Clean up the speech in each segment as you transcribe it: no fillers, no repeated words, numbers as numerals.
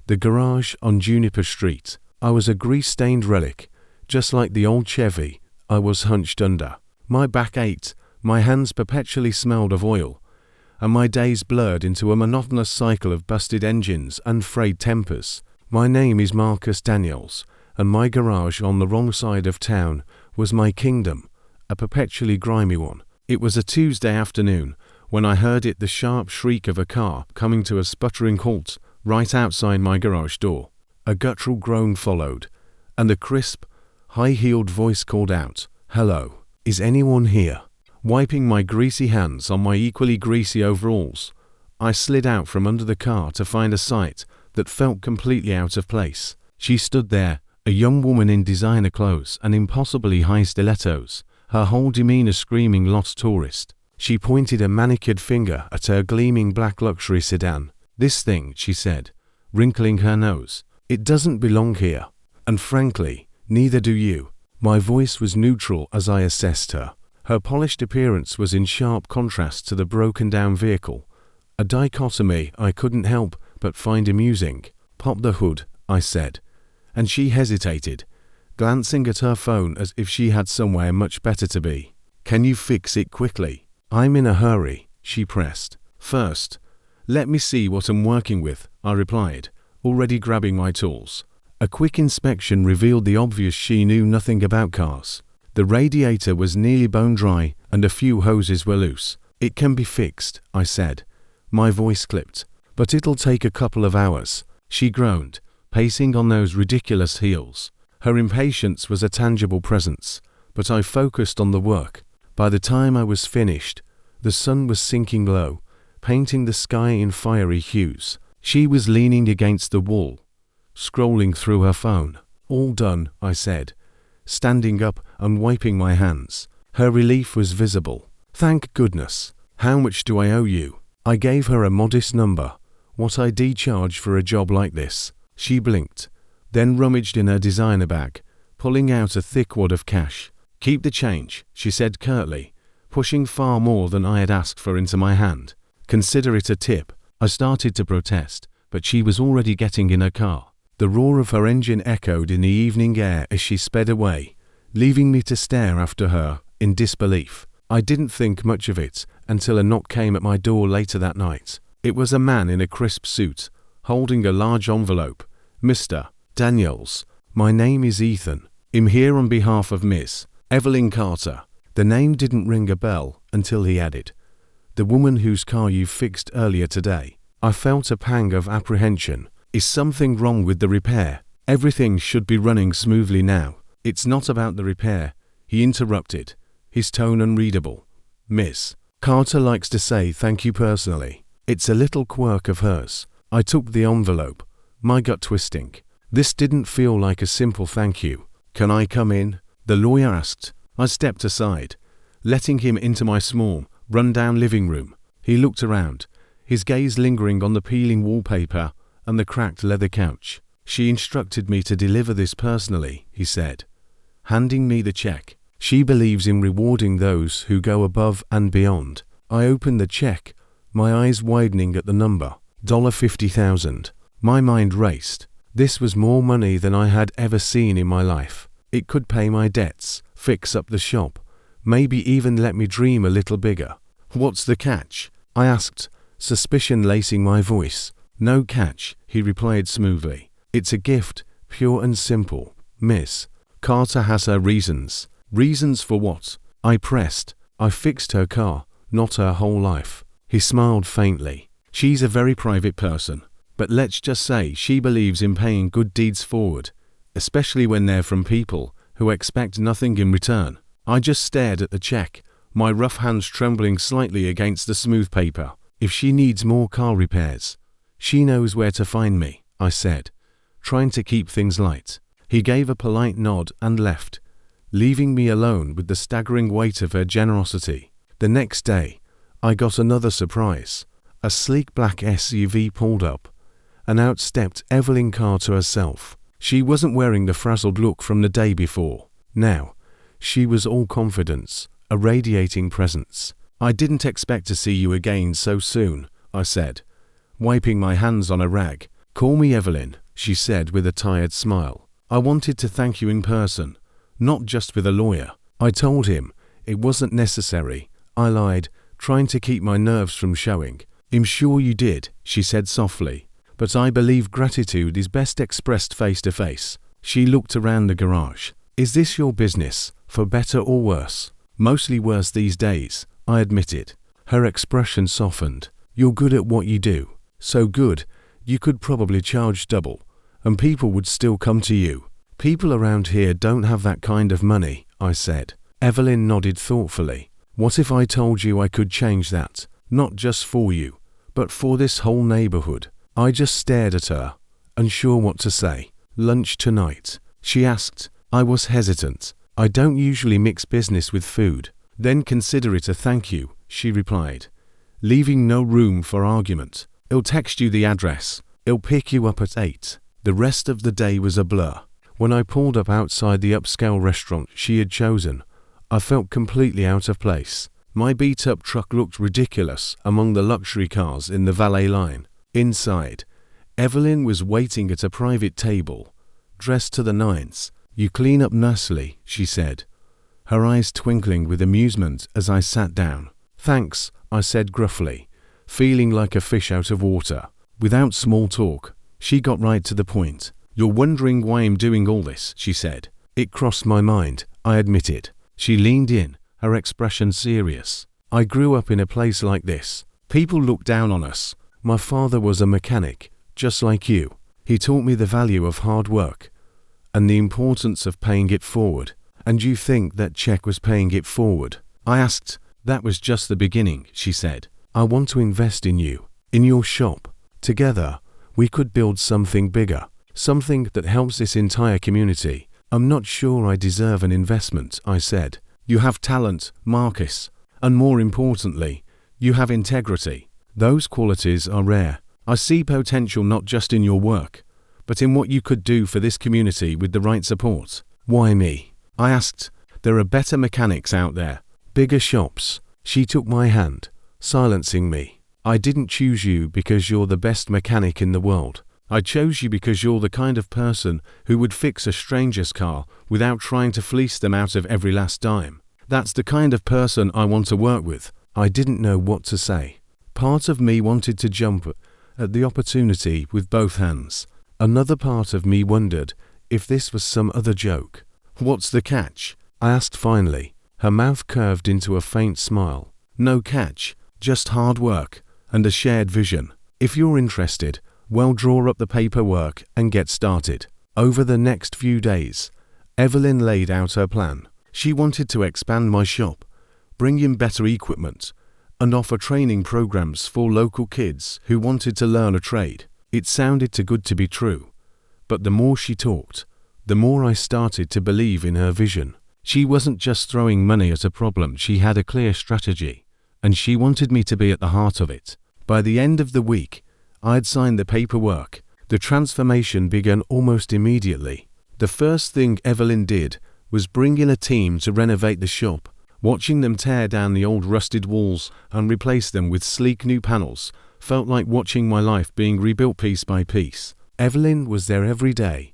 The garage on Juniper Street. I was a grease-stained relic, just like the old Chevy I was hunched under. My back ached, my hands perpetually smelled of oil, and my days blurred into a monotonous cycle of busted engines and frayed tempers. My name is Marcus Daniels, and my garage on the wrong side of town was my kingdom, a perpetually grimy one. It was a Tuesday afternoon when I heard the sharp shriek of a car coming to a sputtering halt right outside my garage door. A guttural groan followed, and a crisp, high-heeled voice called out, "Hello, is anyone here?" Wiping my greasy hands on my equally greasy overalls, I slid out from under the car to find a sight that felt completely out of place. She stood there, a young woman in designer clothes and impossibly high stilettos, her whole demeanor screaming lost tourist. She pointed a manicured finger at her gleaming black luxury sedan. "This thing," she said, wrinkling her nose, "it doesn't belong here. And frankly, neither do you." My voice was neutral as I assessed her. Her polished appearance was in sharp contrast to the broken-down vehicle, a dichotomy I couldn't help but find amusing. "Pop the hood," I said, and she hesitated, glancing at her phone as if she had somewhere much better to be. "Can you fix it quickly?" "I'm in a hurry," she pressed. "First, let me see what I'm working with," I replied, already grabbing my tools. A quick inspection revealed the obvious: she knew nothing about cars. The radiator was nearly bone dry and a few hoses were loose. "It can be fixed," I said. My voice clipped. "But it'll take a couple of hours," she groaned, pacing on those ridiculous heels. Her impatience was a tangible presence, but I focused on the work. By the time I was finished, the sun was sinking low, painting the sky in fiery hues. She was leaning against the wall, scrolling through her phone. "All done," I said, standing up and wiping my hands. Her relief was visible. "Thank goodness. How much do I owe you?" I gave her a modest number, what I'd charge for a job like this. She blinked, then rummaged in her designer bag, pulling out a thick wad of cash. "Keep the change," she said curtly, pushing far more than I had asked for into my hand. "Consider it a tip." I started to protest, but she was already getting in her car. The roar of her engine echoed in the evening air as she sped away, leaving me to stare after her in disbelief. I didn't think much of it until a knock came at my door later that night. It was a man in a crisp suit, holding a large envelope. "Mr. Daniels, my name is Ethan. I'm here on behalf of Miss Evelyn Carter." The name didn't ring a bell until he added, "The woman whose car you fixed earlier today." I felt a pang of apprehension. Is something wrong with the repair? Everything should be running smoothly now. "It's not about the repair," he interrupted, his tone unreadable. "Miss Carter likes to say thank you personally. It's a little quirk of hers." I took the envelope, my gut twisting. This didn't feel like a simple thank you. "Can I come in?" the lawyer asked. I stepped aside, letting him into my small, run-down living room. He looked around, his gaze lingering on the peeling wallpaper and the cracked leather couch. "She instructed me to deliver this personally," he said, handing me the check. "She believes in rewarding those who go above and beyond." I opened the check, my eyes widening at the number, $50,000. My mind raced. This was more money than I had ever seen in my life. It could pay my debts, fix up the shop, maybe even let me dream a little bigger. "What's the catch?" I asked, suspicion lacing my voice. "No catch," he replied smoothly. "It's a gift, pure and simple. Miss Carter has her reasons." "Reasons for what?" I pressed. "I fixed her car, not her whole life." He smiled faintly. "She's a very private person, but let's just say she believes in paying good deeds forward, especially when they're from people who expect nothing in return." I just stared at the check, my rough hands trembling slightly against the smooth paper. "If she needs more car repairs, she knows where to find me," I said, trying to keep things light. He gave a polite nod and left, leaving me alone with the staggering weight of her generosity. The next day, I got another surprise. A sleek black SUV pulled up, and out stepped Evelyn Carter herself. She wasn't wearing the frazzled look from the day before. Now, she was all confidence, a radiating presence. "I didn't expect to see you again so soon," I said, wiping my hands on a rag. "Call me Evelyn," she said with a tired smile. "I wanted to thank you in person, not just with a lawyer." I told him it wasn't necessary. I lied, trying to keep my nerves from showing. "I'm sure you did," she said softly, "but I believe gratitude is best expressed face to face." She looked around the garage. "Is this your business, for better or worse?" "Mostly worse these days," I admitted. Her expression softened. "You're good at what you do. So good, you could probably charge double, and people would still come to you." "People around here don't have that kind of money," I said. Evelyn nodded thoughtfully. "What if I told you I could change that? Not just for you, but for this whole neighborhood?" I just stared at her, unsure what to say. "Lunch tonight?" she asked. I was hesitant. "I don't usually mix business with food." "Then consider it a thank you," she replied, leaving no room for argument. "I'll text you the address. I'll pick you up at 8. The rest of the day was a blur. When I pulled up outside the upscale restaurant she had chosen, I felt completely out of place. My beat-up truck looked ridiculous among the luxury cars in the valet line. Inside, Evelyn was waiting at a private table, dressed to the nines. "You clean up nicely," she said, her eyes twinkling with amusement as I sat down. "Thanks," I said gruffly, feeling like a fish out of water. Without small talk, she got right to the point. "You're wondering why I'm doing all this," she said. "It crossed my mind," I admitted. She leaned in, her expression serious. "I grew up in a place like this. People looked down on us. My father was a mechanic, just like you. He taught me the value of hard work and the importance of paying it forward." "And you think that check was paying it forward?" I asked. "That was just the beginning," she said. "I want to invest in you, in your shop. Together, we could build something bigger, something that helps this entire community." "I'm not sure I deserve an investment," I said. "You have talent, Marcus, and more importantly, you have integrity. Those qualities are rare. I see potential not just in your work, but in what you could do for this community with the right support." "Why me?" I asked. "There are better mechanics out there, bigger shops." She took my hand, silencing me. "I didn't choose you because you're the best mechanic in the world. I chose you because you're the kind of person who would fix a stranger's car without trying to fleece them out of every last dime. That's the kind of person I want to work with." I didn't know what to say. Part of me wanted to jump at the opportunity with both hands. Another part of me wondered if this was some other joke. "What's the catch?" I asked finally. Her mouth curved into a faint smile. "No catch, just hard work and a shared vision. If you're interested, well, draw up the paperwork and get started." Over the next few days, Evelyn laid out her plan. She wanted to expand my shop, bring in better equipment, and offer training programs for local kids who wanted to learn a trade. It sounded too good to be true, but the more she talked, the more I started to believe in her vision. She wasn't just throwing money at a problem, she had a clear strategy, and she wanted me to be at the heart of it. By the end of the week, I had signed the paperwork. The transformation began almost immediately. The first thing Evelyn did was bring in a team to renovate the shop. Watching them tear down the old rusted walls and replace them with sleek new panels felt like watching my life being rebuilt piece by piece. Evelyn was there every day,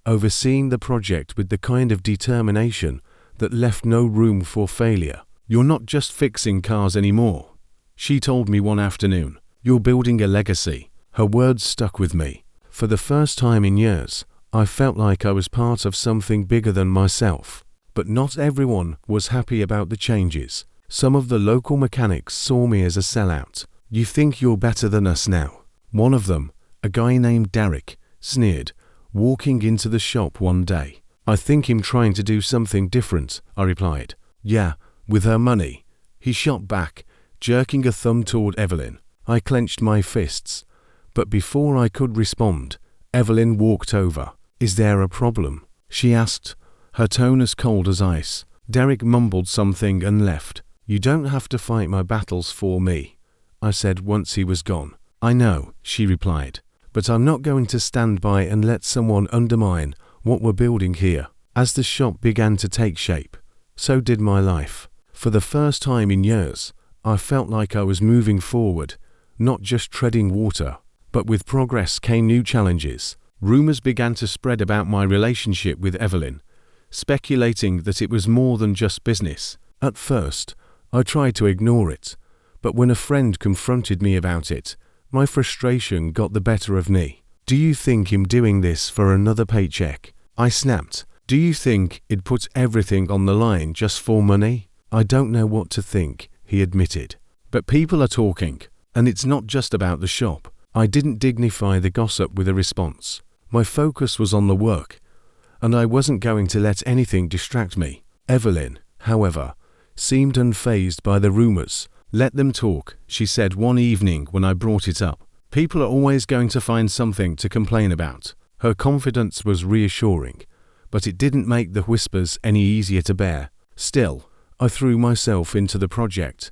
overseeing the project with the kind of determination that left no room for failure. "You're not just fixing cars anymore," she told me one afternoon. "You're building a legacy." Her words stuck with me. For the first time in years, I felt like I was part of something bigger than myself. But not everyone was happy about the changes. Some of the local mechanics saw me as a sellout. "You think you're better than us now?" One of them, a guy named Derek, sneered, walking into the shop one day. "I think him trying to do something different," I replied. "Yeah, with her money," he shot back, jerking a thumb toward Evelyn. I clenched my fists, but before I could respond, Evelyn walked over. "Is there a problem?" she asked, her tone as cold as ice. Derek mumbled something and left. "You don't have to fight my battles for me," I said once he was gone. "I know," she replied, "but I'm not going to stand by and let someone undermine what we're building here." As the shop began to take shape, so did my life. For the first time in years, I felt like I was moving forward, not just treading water. But with progress came new challenges. Rumors began to spread about my relationship with Evelyn, speculating that it was more than just business. At first, I tried to ignore it, but when a friend confronted me about it, my frustration got the better of me. "Do you think him doing this for another paycheck?" I snapped. "Do you think he'd put everything on the line just for money?" "I don't know what to think," he admitted. "But people are talking, and it's not just about the shop." I didn't dignify the gossip with a response. My focus was on the work, and I wasn't going to let anything distract me. Evelyn, however, seemed unfazed by the rumors. "Let them talk," she said one evening when I brought it up. "People are always going to find something to complain about." Her confidence was reassuring, but it didn't make the whispers any easier to bear. Still, I threw myself into the project,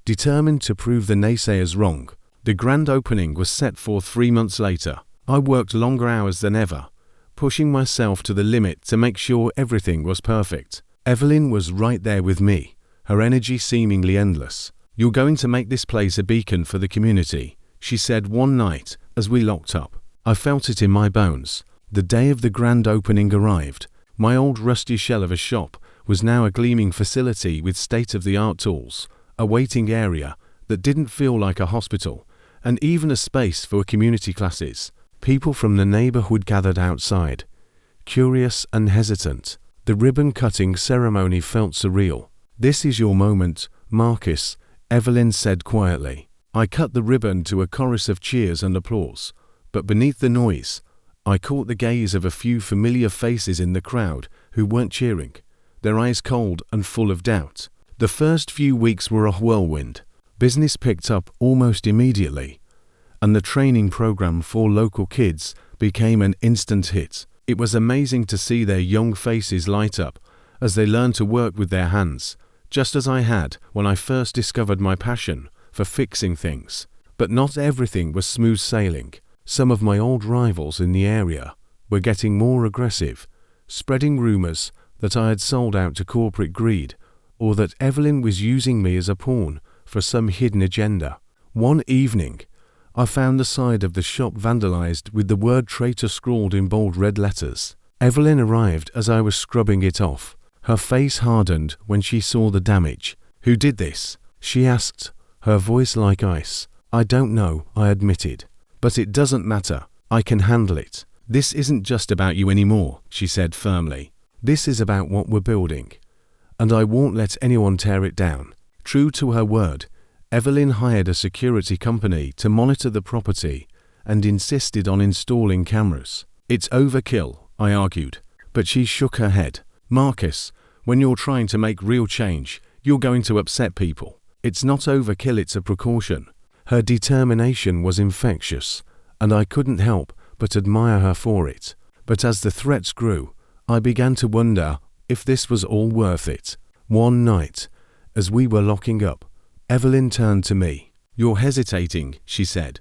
determined to prove the naysayers wrong. The grand opening was set for 3 months later. I worked longer hours than ever, pushing myself to the limit to make sure everything was perfect. Evelyn was right there with me, her energy seemingly endless. "You're going to make this place a beacon for the community," she said one night as we locked up. I felt it in my bones. The day of the grand opening arrived. My old rusty shell of a shop was now a gleaming facility with state-of-the-art tools, a waiting area that didn't feel like a hospital, and even a space for community classes. People from the neighborhood gathered outside, curious and hesitant. The ribbon-cutting ceremony felt surreal. "This is your moment, Marcus," Evelyn said quietly. I cut the ribbon to a chorus of cheers and applause, but beneath the noise, I caught the gaze of a few familiar faces in the crowd who weren't cheering, their eyes cold and full of doubt. The first few weeks were a whirlwind. Business picked up almost immediately, and the training program for local kids became an instant hit. It was amazing to see their young faces light up as they learned to work with their hands, just as I had when I first discovered my passion for fixing things. But not everything was smooth sailing. Some of my old rivals in the area were getting more aggressive, spreading rumors that I had sold out to corporate greed, or that Evelyn was using me as a pawn for some hidden agenda. One evening, I found the side of the shop vandalized with the word traitor scrawled in bold red letters. Evelyn arrived as I was scrubbing it off. Her face hardened when she saw the damage. "Who did this?" she asked, her voice like ice. "I don't know," I admitted. "But it doesn't matter. I can handle it." "This isn't just about you anymore," she said firmly. "This is about what we're building, and I won't let anyone tear it down." True to her word, Evelyn hired a security company to monitor the property and insisted on installing cameras. "It's overkill," I argued, but she shook her head. "Marcus, when you're trying to make real change, you're going to upset people. It's not overkill, it's a precaution." Her determination was infectious, and I couldn't help but admire her for it. But as the threats grew, I began to wonder if this was all worth it. One night, as we were locking up, Evelyn turned to me. "You're hesitating," she said,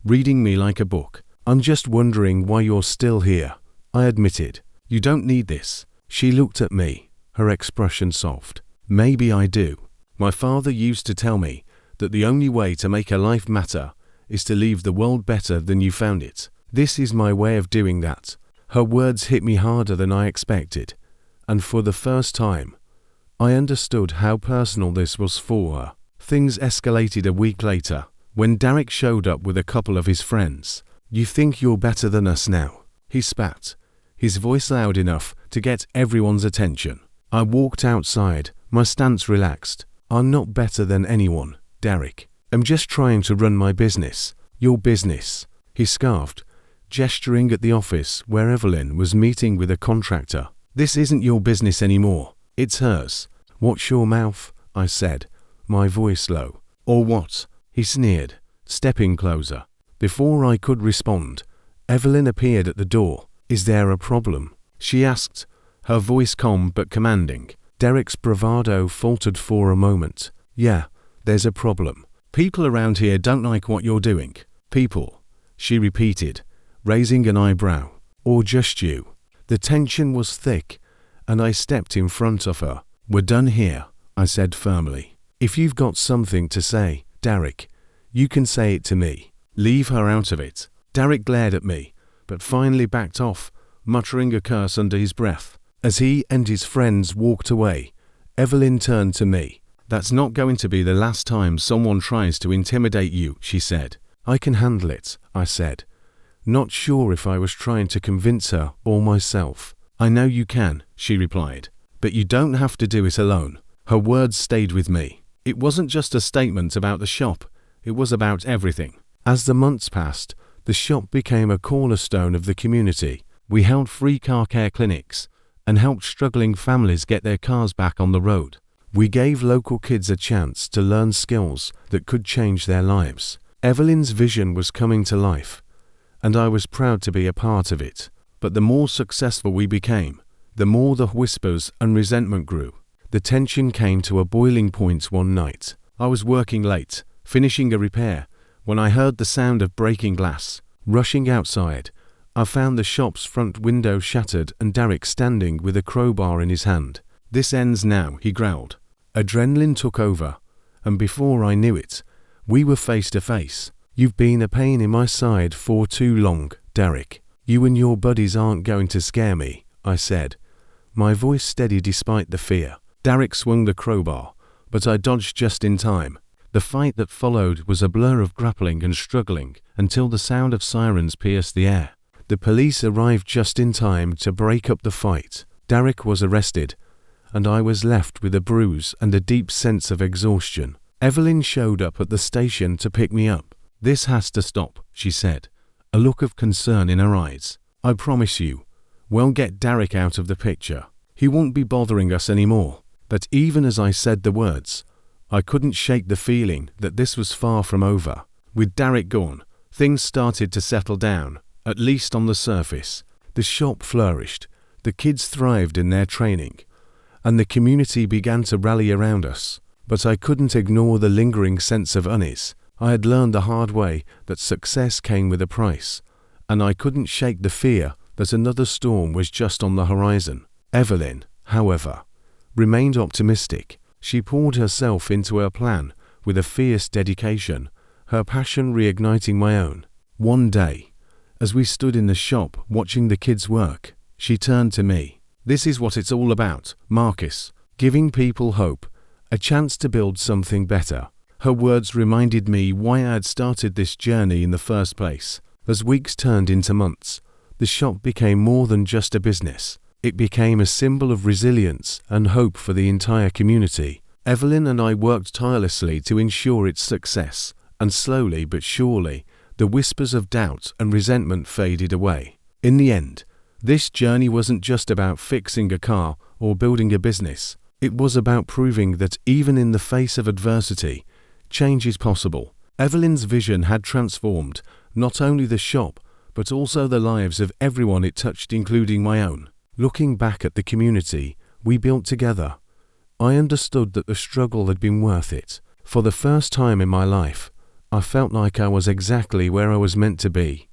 reading me like a book. "I'm just wondering why you're still here," I admitted. "You don't need this." She looked at me, her expression soft. "Maybe I do. My father used to tell me that the only way to make a life matter is to leave the world better than you found it. This is my way of doing that." Her words hit me harder than I expected, and for the first time, I understood how personal this was for her. Things escalated a week later, when Derek showed up with a couple of his friends. "You think you're better than us now?" he spat, his voice loud enough to get everyone's attention. I walked outside, my stance relaxed. "I'm not better than anyone, Derek. I'm just trying to run my business." "Your business," he scarfed, gesturing at the office where Evelyn was meeting with a contractor. "This isn't your business anymore. It's hers." "Watch your mouth," I said, my voice low. "Or what?" he sneered, stepping closer. Before I could respond, Evelyn appeared at the door. "Is there a problem?" she asked, her voice calm but commanding. Derek's bravado faltered for a moment. "Yeah, there's a problem. People around here don't like what you're doing." "People," she repeated, raising an eyebrow. "Or just you?" The tension was thick, and I stepped in front of her. "We're done here," I said firmly. "If you've got something to say, Derek, you can say it to me." Leave her out of it. Derek glared at me, but finally backed off, muttering a curse under his breath. As he and his friends walked away, Evelyn turned to me. "That's not going to be the last time someone tries to intimidate you," she said. "I can handle it," I said, not sure if I was trying to convince her or myself. "I know you can," she replied, "but you don't have to do it alone." Her words stayed with me. It wasn't just a statement about the shop, it was about everything. As the months passed, the shop became a cornerstone of the community. We held free car care clinics and helped struggling families get their cars back on the road. We gave local kids a chance to learn skills that could change their lives. Evelyn's vision was coming to life, and I was proud to be a part of it. But the more successful we became, the more the whispers and resentment grew. The tension came to a boiling point one night. I was working late, finishing a repair, when I heard the sound of breaking glass. Rushing outside, I found the shop's front window shattered and Derek standing with a crowbar in his hand. "This ends now," he growled. Adrenaline took over, and before I knew it, we were face to face. "You've been a pain in my side for too long, Derek. You and your buddies aren't going to scare me," I said, my voice steady despite the fear. Derek swung the crowbar, but I dodged just in time. The fight that followed was a blur of grappling and struggling until the sound of sirens pierced the air. The police arrived just in time to break up the fight. Derek was arrested, and I was left with a bruise and a deep sense of exhaustion. Evelyn showed up at the station to pick me up. "This has to stop," she said, a look of concern in her eyes. "I promise you, we'll get Derek out of the picture. He won't be bothering us anymore." But even as I said the words, I couldn't shake the feeling that this was far from over. With Derek gone, things started to settle down, at least on the surface. The shop flourished, the kids thrived in their training, and the community began to rally around us. But I couldn't ignore the lingering sense of unease. I had learned the hard way that success came with a price, and I couldn't shake the fear that another storm was just on the horizon. Evelyn, however, remained optimistic. She poured herself into her plan with a fierce dedication, her passion reigniting my own. One day, as we stood in the shop watching the kids work, she turned to me. "This is what it's all about, Marcus. Giving people hope, a chance to build something better." Her words reminded me why I had started this journey in the first place. As weeks turned into months, the shop became more than just a business. It became a symbol of resilience and hope for the entire community. Evelyn and I worked tirelessly to ensure its success, and slowly but surely, the whispers of doubt and resentment faded away. In the end, this journey wasn't just about fixing a car or building a business. It was about proving that even in the face of adversity, change is possible. Evelyn's vision had transformed not only the shop, but also the lives of everyone it touched, including my own. Looking back at the community we built together, I understood that the struggle had been worth it. For the first time in my life, I felt like I was exactly where I was meant to be.